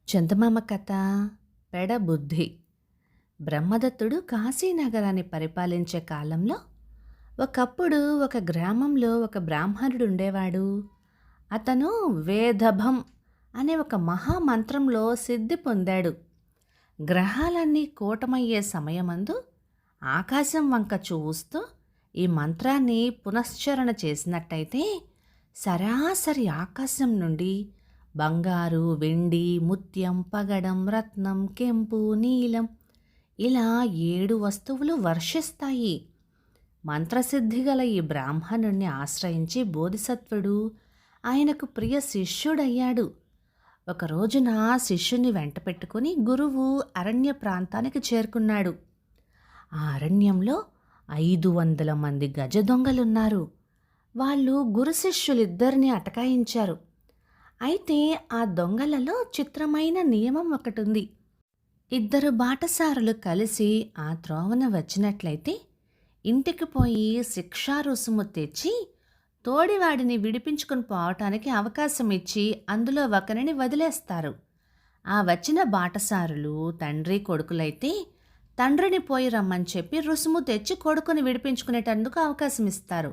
చందమామ కథ పెడబుద్ధి. బ్రహ్మదత్తుడు కాశీనగరాన్ని పరిపాలించే కాలంలో ఒకప్పుడు ఒక గ్రామంలో ఒక బ్రాహ్మణుడు ఉండేవాడు. అతను వేదభం అనే ఒక మహామంత్రంలో సిద్ధి పొందాడు. గ్రహాలన్నీ కూటమయ్యే సమయమందు ఆకాశం వంక చూస్తూ ఈ మంత్రాన్ని పునశ్చరణ చేసినట్టయితే సరాసరి ఆకాశం నుండి బంగారు, వెండి, ముత్యం, పగడం, రత్నం, కెంపు, నీలం ఇలా 7 వస్తువులు వర్షిస్తాయి. మంత్రసిద్ధి గల ఈ బ్రాహ్మణుణ్ణి ఆశ్రయించి బోధిసత్వుడు ఆయనకు ప్రియ శిష్యుడయ్యాడు. ఒక రోజున శిష్యుని వెంట పెట్టుకుని గురువు అరణ్య ప్రాంతానికి చేరుకున్నాడు. ఆ అరణ్యంలో 500 మంది గజ దొంగలున్నారు. వాళ్ళు గురు శిష్యులిద్దరిని అటకాయించారు. అయితే ఆ దొంగలలో చిత్రమైన నియమం ఒకటుంది. 2 బాటసారులు కలిసి ఆ త్రోవన వచ్చినట్లయితే ఇంటికి పోయి శిక్షా రుసుము తెచ్చి తోడివాడిని విడిపించుకుని పోవటానికి అవకాశం ఇచ్చి అందులో ఒకరిని వదిలేస్తారు. ఆ వచ్చిన బాటసారులు తండ్రి కొడుకులైతే తండ్రిని పోయి రమ్మని చెప్పి రుసుము తెచ్చి కొడుకుని విడిపించుకునేటందుకు అవకాశం ఇస్తారు.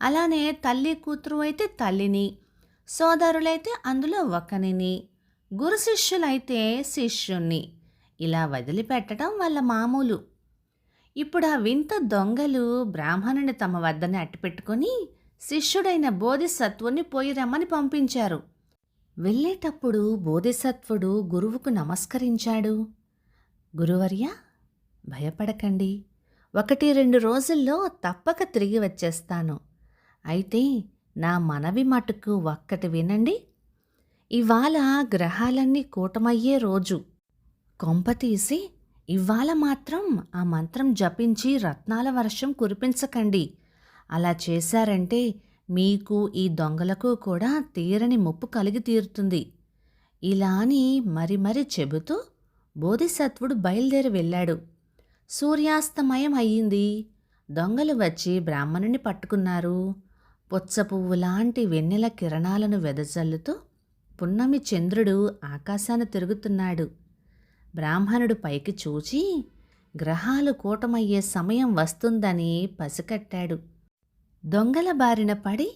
అలానే తల్లి కూతురు అయితే తల్లిని, సోదరులైతే అందులో ఒకరిని, గురు శిష్యులైతే శిష్యుణ్ణి ఇలా వదిలిపెట్టడం వాళ్ళ మామూలు. ఇప్పుడు ఆ వింత దొంగలు బ్రాహ్మణుని తమ వద్దనే అట్టిపెట్టుకొని శిష్యుడైన బోధిసత్వుని పోయి రమ్మని పంపించారు. వెళ్ళేటప్పుడు బోధిసత్వుడు గురువుకు నమస్కరించాడు. గురువర్య, భయపడకండి, 1-2 రోజుల్లో తప్పక తిరిగి వచ్చేస్తాను. అయితే నా మనవి మటుకు ఒక్కటి వినండి. ఇవాళ గ్రహాలన్నీ కూటమయ్యే రోజు. కొంపతీసి ఇవాళ మాత్రం ఆ మంత్రం జపించి రత్నాల వర్షం కురిపించకండి. అలా చేశారంటే మీకు ఈ దొంగలకు కూడా తీరని ముప్పు కలిగి తీరుతుంది. ఇలా అని మరి చెబుతూ బోధిసత్వుడు బయలుదేరి వెళ్ళాడు. సూర్యాస్తమయం అయ్యింది. దొంగలు వచ్చి బ్రాహ్మణుని పట్టుకున్నారు. పుచ్చపువ్వు లాంటి వెన్నెల కిరణాలను వెదజల్లుతూ పున్నమి చంద్రుడు ఆకాశాన తిరుగుతున్నాడు. బ్రాహ్మణుడు పైకి చూచి గ్రహాలు కూటమయ్యే సమయం వస్తుందని పసికట్టాడు. దొంగల బారిన పడి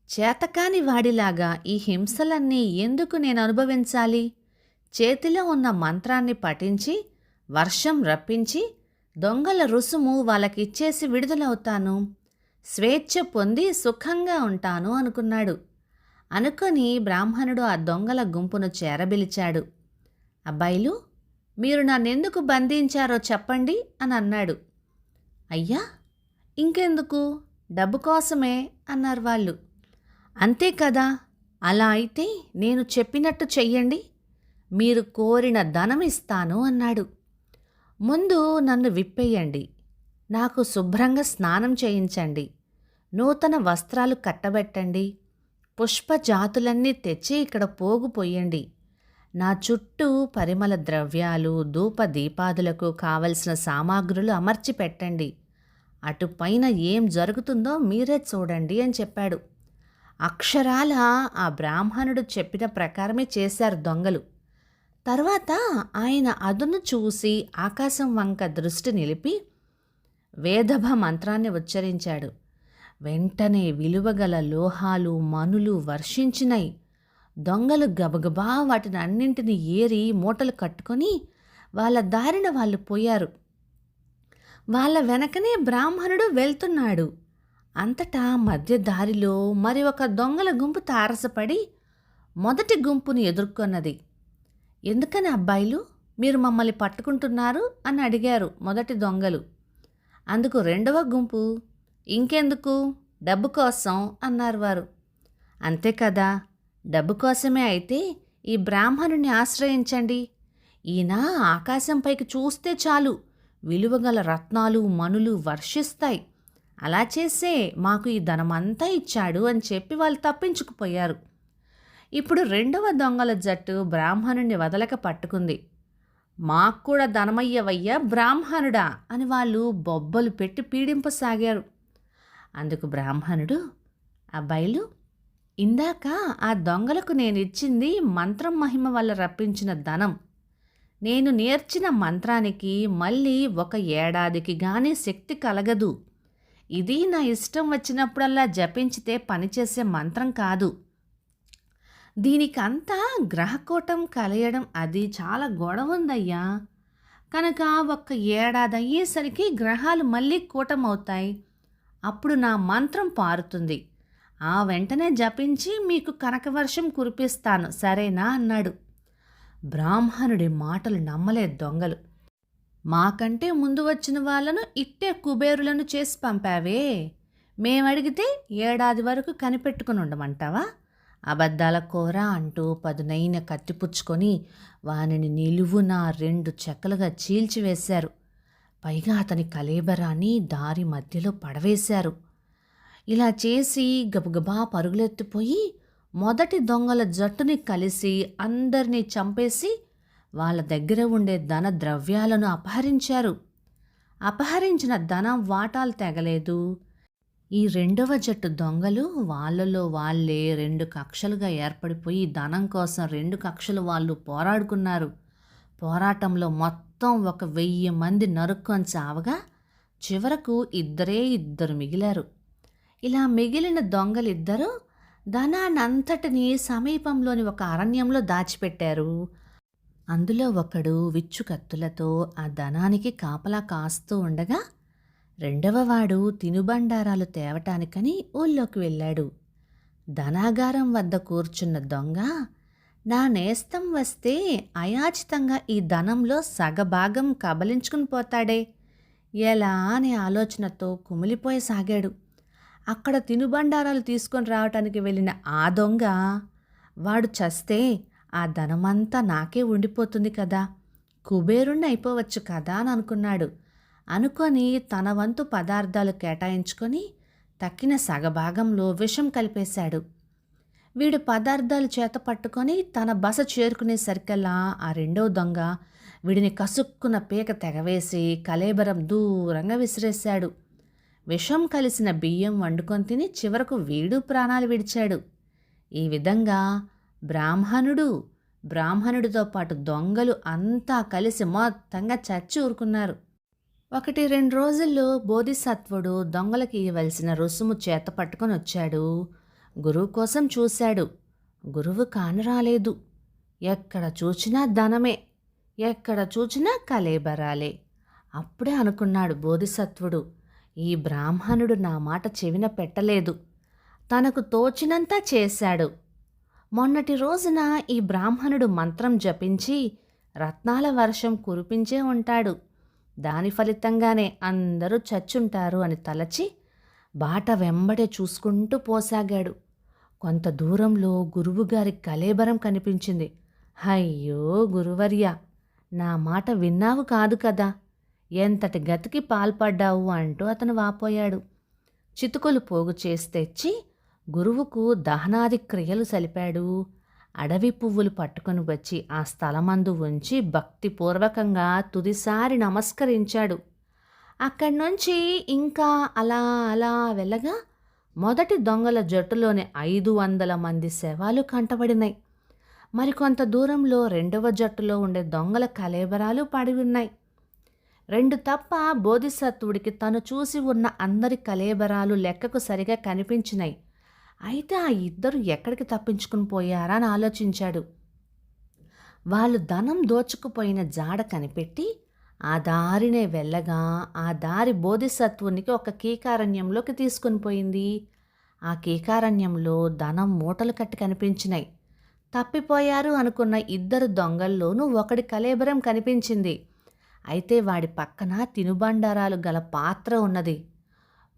చేతకాని వాడిలాగా ఈ హింసలన్నీ ఎందుకు నేను అనుభవించాలి? చేతిలో ఉన్న మంత్రాన్ని పఠించి వర్షం రప్పించి దొంగల రుసుము వాళ్ళకిచ్చేసి విడుదలవుతాను. స్వేచ్ఛ పొంది సుఖంగా ఉంటాను అనుకున్నాడు. అనుకొని బ్రాహ్మణుడు ఆ దొంగల గుంపును చేరబిలిచాడు. అబ్బాయిలు, మీరు నన్నెందుకు బంధించారో చెప్పండి అని అన్నాడు. అయ్యా, ఇంకెందుకు, డబ్బు కోసమే అన్నారు వాళ్ళు. అంతే కదా, అలా అయితే నేను చెప్పినట్టు చెయ్యండి, మీరు కోరిన ధనం ఇస్తాను అన్నాడు. ముందు నన్ను విప్పేయండి, నాకు శుభ్రంగా స్నానం చేయించండి, నూతన వస్త్రాలు కట్టబెట్టండి, పుష్ప జాతులన్నీ తెచ్చి ఇక్కడ పోగు పొయ్యండి, నా చుట్టూ పరిమళ ద్రవ్యాలు, ధూప దీపాదులకు కావలసిన సామాగ్రులు అమర్చి పెట్టండి, అటుపైన ఏం జరుగుతుందో మీరే చూడండి అని చెప్పాడు. అక్షరాల ఆ బ్రాహ్మణుడు చెప్పిన ప్రకారమే చేశారు దొంగలు. తర్వాత ఆయన అదును చూసి ఆకాశం వంక దృష్టి నిలిపి వేదభ మంత్రాన్ని ఉచ్చరించాడు. వెంటనే విలువగల లోహాలు, మనులు వర్షించినాయి. దొంగలు గబగబా వాటిని అన్నింటినీ ఏరి మూటలు కట్టుకొని వాళ్ళ దారిన వాళ్ళు పోయారు. వాళ్ళ వెనకనే బ్రాహ్మణుడు వెళ్తున్నాడు. అంతటా మధ్య దారిలో మరి ఒక దొంగల గుంపు తారసపడి మొదటి గుంపుని ఎదుర్కొన్నది. ఎందుకని అబ్బాయిలు మీరు మమ్మల్ని పట్టుకుంటున్నారు అని అడిగారు మొదటి దొంగలు. అందుకు రెండవ గుంపు, ఇంకెందుకు, డబ్బు కోసం అన్నారు వారు. అంతే కదా, డబ్బు కోసమే అయితే ఈ బ్రాహ్మణుని ఆశ్రయించండి. ఈయన ఆకాశంపైకి చూస్తే చాలు విలువగల రత్నాలు, మనులు వర్షిస్తాయి. అలా చేసే మాకు ఈ ధనమంతా ఇచ్చాడు అని చెప్పి వాళ్ళు తప్పించుకుపోయారు. ఇప్పుడు రెండవ దొంగల జట్టు బ్రాహ్మణుణ్ణి వదలక పట్టుకుంది. మాకు కూడా ధనమయ్యవయ్యా బ్రాహ్మణుడా అని వాళ్ళు బొబ్బలు పెట్టి పీడింపసాగారు. అందుకు బ్రాహ్మణుడు, అబ్బాయిలు, ఇందాక ఆ దొంగలకు నేనిచ్చింది మంత్రం మహిమ వల్ల రప్పించిన ధనం. నేను నేర్చిన మంత్రానికి మళ్ళీ ఒక ఏడాదికి గాని శక్తి కలగదు. ఇది నా ఇష్టం వచ్చినప్పుడల్లా జపించితే పనిచేసే మంత్రం కాదు. దీనికంతా గ్రహకూటం కలయడం అది చాలా గొడవుందయ్యా. కనుక ఒక్క ఏడాదయ్యేసరికి గ్రహాలు మళ్ళీ కూటమవుతాయి. అప్పుడు నా మంత్రం పారుతుంది. ఆ వెంటనే జపించి మీకు కనకవర్షం కురిపిస్తాను సరేనా అన్నాడు. బ్రాహ్మణుడి మాటలు నమ్మలేదు దొంగలు. మాకంటే ముందు వచ్చిన వాళ్ళను ఇట్టే కుబేరులను చేసి పంపావే, మేమడిగితే ఏడాది వరకు కనిపెట్టుకుని ఉండమంటావా? అబద్ధాల కూర అంటూ పదునైన కత్తిపుచ్చుకొని వానిని నిలువున 2 చెక్కలుగా చీల్చివేశారు. పైగా అతని కళేబరాన్ని దారి మధ్యలో పడవేశారు. ఇలా చేసి గబగబా పరుగులెత్తిపోయి మొదటి దొంగల జట్టుని కలిసి అందరినీ చంపేసి వాళ్ళ దగ్గర ఉండే ధన ద్రవ్యాలను అపహరించారు. అపహరించిన ధనం వాటాలు తెగలేదు. ఈ రెండవ జట్టు దొంగలు వాళ్ళలో వాళ్ళే 2 కక్షలుగా ఏర్పడిపోయి ధనం కోసం 2 కక్షలు వాళ్ళు పోరాడుకున్నారు. పోరాటంలో మొత్తం 1000 మంది నరుక్కొని చావగా చివరకు ఇద్దరు మిగిలారు. ఇలా మిగిలిన దొంగలిద్దరూ ధనాన్నంతటినీ సమీపంలోని ఒక అరణ్యంలో దాచిపెట్టారు. అందులో ఒకడు విచ్చు కత్తులతో ఆ ధనానికి కాపలా కాస్తూ ఉండగా రెండవవాడు తినుబండారాలు తేవటానికని ఊళ్ళోకి వెళ్ళాడు. ధనాగారం వద్ద కూర్చున్న దొంగ నా నేస్తం వస్తే అయాచితంగా ఈ ధనంలో సగభాగం కబలించుకుని పోతాడే ఎలా అనే ఆలోచనతో కుమిలిపోయసాగాడు. అక్కడ తినుబండారాలు తీసుకొని రావటానికి వెళ్ళిన ఆ దొంగ వాడు చస్తే ఆ ధనమంతా నాకే ఉండిపోతుంది కదా, కుబేరుణ్ణి అయిపోవచ్చు కదా అని అనుకున్నాడు. అనుకొని తన వంతు పదార్థాలు కేటాయించుకొని తక్కిన సగభాగంలో విషం కలిపేశాడు. వీడు పదార్థాలు చేత పట్టుకొని తన బస చేరుకునేసరికల్లా ఆ రెండో దొంగ వీడిని కసుక్కున పీక తెగవేసి కళేబరం దూరంగా విసిరేశాడు. విషం కలిసిన బియ్యం వండుకొని తిని చివరకు వీడు ప్రాణాలు విడిచాడు. ఈ విధంగా బ్రాహ్మణుడితో పాటు దొంగలు అంతా కలిసి మొత్తంగా చచ్చి ఊరుకున్నారు. 1-2 రోజుల్లో బోధిసత్వుడు దొంగలకి ఇవ్వవలసిన రుసుము చేత పట్టుకొని వచ్చాడు. గురువు కోసం చూశాడు. గురువు కానరాలేదు. ఎక్కడ చూచినా ధనమే, ఎక్కడ చూచినా కళేబరాలే. అప్పుడే అనుకున్నాడు బోధిసత్వుడు, ఈ బ్రాహ్మణుడు నా మాట చెవిన పెట్టలేదు, తనకు తోచినంత చేశాడు. మొన్నటి రోజున ఈ బ్రాహ్మణుడు మంత్రం జపించి రత్నాల వర్షం కురిపించే ఉంటాడు. దాని ఫలితంగానే అందరూ చచ్చుంటారు అని తలచి బాట వెంబడే చూసుకుంటూ పోసాగాడు. కొంత దూరంలో గురువుగారి కళేబరం కనిపించింది. అయ్యో గురువర్య, నా మాట విన్నావు కాదు కదా, ఎంతటి గతికి పాల్పడ్డావు అంటూ అతను వాపోయాడు. చితుకులు పోగు చేసి తెచ్చి గురువుకు దహనాది క్రియలు సలిపాడు. అడవి పువ్వులు పట్టుకొని వచ్చి ఆ స్థలమందు ఉంచి భక్తిపూర్వకంగా తుదిసారి నమస్కరించాడు. అక్కడి నుంచి ఇంకా అలా అలా వెళ్ళగా మొదటి దొంగల జట్టులోని 500 మంది శవాలు కంటబడినాయి. మరికొంత దూరంలో రెండవ జట్టులో ఉండే దొంగల కళేబరాలు పడి ఉన్నాయి. 2 తప్ప బోధిసత్వుడికి తను చూసి ఉన్న అందరి కళేబరాలు లెక్కకు సరిగా కనిపించినాయి. అయితే ఆ ఇద్దరు ఎక్కడికి తప్పించుకుని పోయారా అని ఆలోచించాడు. వాళ్ళు ధనం దోచుకుపోయిన జాడ కనిపెట్టి ఆ దారినే వెళ్ళగా ఆ దారి బోధిసత్వునికి ఒక కీకారణ్యంలోకి తీసుకుని పోయింది. ఆ కీకారణ్యంలో ధనం మూటలు కట్టి కనిపించినాయి. తప్పిపోయారు అనుకున్న 2 దొంగల్లోనూ ఒకడి కళేబరం కనిపించింది. అయితే వాడి పక్కన తినుబండారాలు గల పాత్ర ఉన్నది.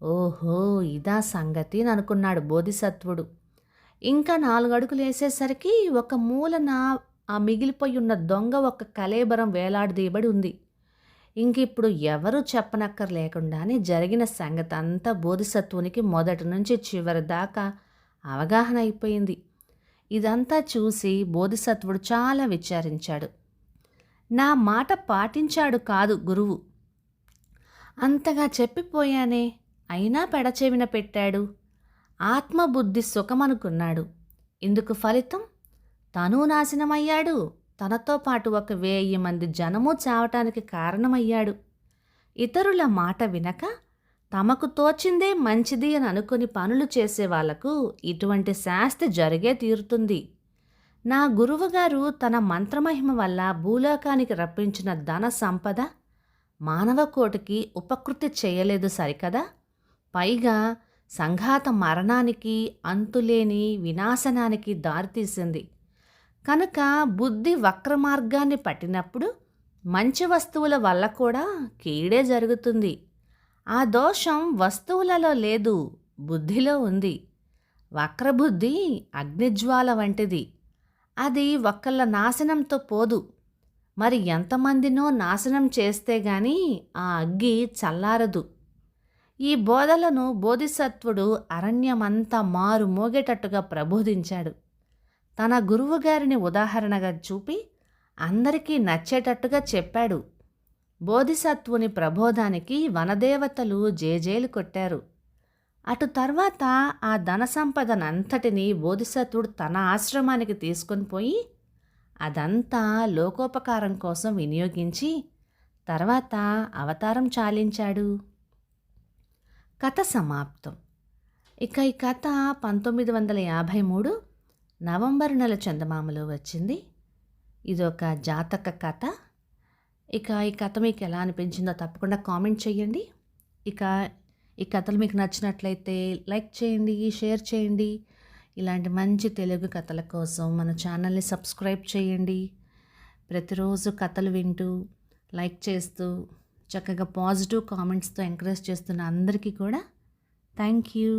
ఓహో, ఇదా సంగతి అని అనుకున్నాడు బోధిసత్వుడు. ఇంకా 4 అడుగులు వేసేసరికి ఒక మూలన ఆ మిగిలిపోయి ఉన్న దొంగ ఒక కళేబరం వేలాడదీయబడి ఉంది. ఇంకిప్పుడు ఎవరూ చెప్పనక్కర్లేకుండానే జరిగిన సంగతి అంతా బోధిసత్వునికి మొదటి నుంచి చివరి దాకా అవగాహన అయిపోయింది. ఇదంతా చూసి బోధిసత్వుడు చాలా విచారించాడు. నా మాట పాటించాడు కాదు గురువు, అంతగా చెప్పిపోయానే, అయినా పెడచెవిన పెట్టాడు. ఆత్మబుద్ధి సుఖమనుకున్నాడు. ఇందుకు ఫలితం తనూ నాశనమయ్యాడు. తనతో పాటు 1,000 మంది జనము చావటానికి కారణమయ్యాడు. ఇతరుల మాట వినక తమకు తోచిందే మంచిది అని అనుకుని పనులు చేసే వాళ్లకు ఇటువంటి శాస్తి జరిగే తీరుతుంది. నా గురువుగారు తన మంత్రమహిమ వల్ల భూలోకానికి రప్పించిన ధన సంపద మానవకోటికి ఉపకృతి చేయలేదు సరికదా, పైగా సంఘాత మరణానికి, అంతులేని వినాశనానికి దారితీసింది. కనుక బుద్ధి వక్రమార్గాన్ని పట్టినప్పుడు మంచి వస్తువుల వల్ల కూడా కీడే జరుగుతుంది. ఆ దోషం వస్తువులలో లేదు, బుద్ధిలో ఉంది. వక్రబుద్ధి అగ్నిజ్వాల వంటిది. అది ఒక్కళ్ళ నాశనంతో పోదు, మరి ఎంతమందినో నాశనం చేస్తే గాని ఆ అగ్గి చల్లారదు. ఈ బోధలను బోధిసత్వుడు అరణ్యమంతా మారు మోగేటట్టుగా ప్రబోధించాడు. తన గురువుగారిని ఉదాహరణగా చూపి అందరికీ నచ్చేటట్టుగా చెప్పాడు. బోధిసత్వుని ప్రబోధానికి వనదేవతలు జేజేలు కొట్టారు. అటు తర్వాత ఆ ధన సంపదనంతటినీ బోధిసత్వుడు తన ఆశ్రమానికి తీసుకొని పోయి అదంతా లోకోపకారం కోసం వినియోగించి తర్వాత అవతారం చాలించాడు. కథ సమాప్తం. ఇక ఈ కథ 1953 నవంబర్ నెల చందమామలో వచ్చింది. ఇదొక జాతక కథ. ఇక ఈ కథ మీకు ఎలా అనిపించిందో తప్పకుండా కామెంట్ చేయండి. ఇక ఈ కథలు మీకు నచ్చినట్లయితే లైక్ చేయండి, షేర్ చేయండి. ఇలాంటి మంచి తెలుగు కథల కోసం మన ఛానల్ని సబ్స్క్రైబ్ చేయండి. ప్రతిరోజు కథలు వింటూ లైక్ చేస్తూ చక్కగా పాజిటివ్ కామెంట్స్తో ఎంకరేజ్ చేస్తున్న అందరికీ కూడా థ్యాంక్ యూ.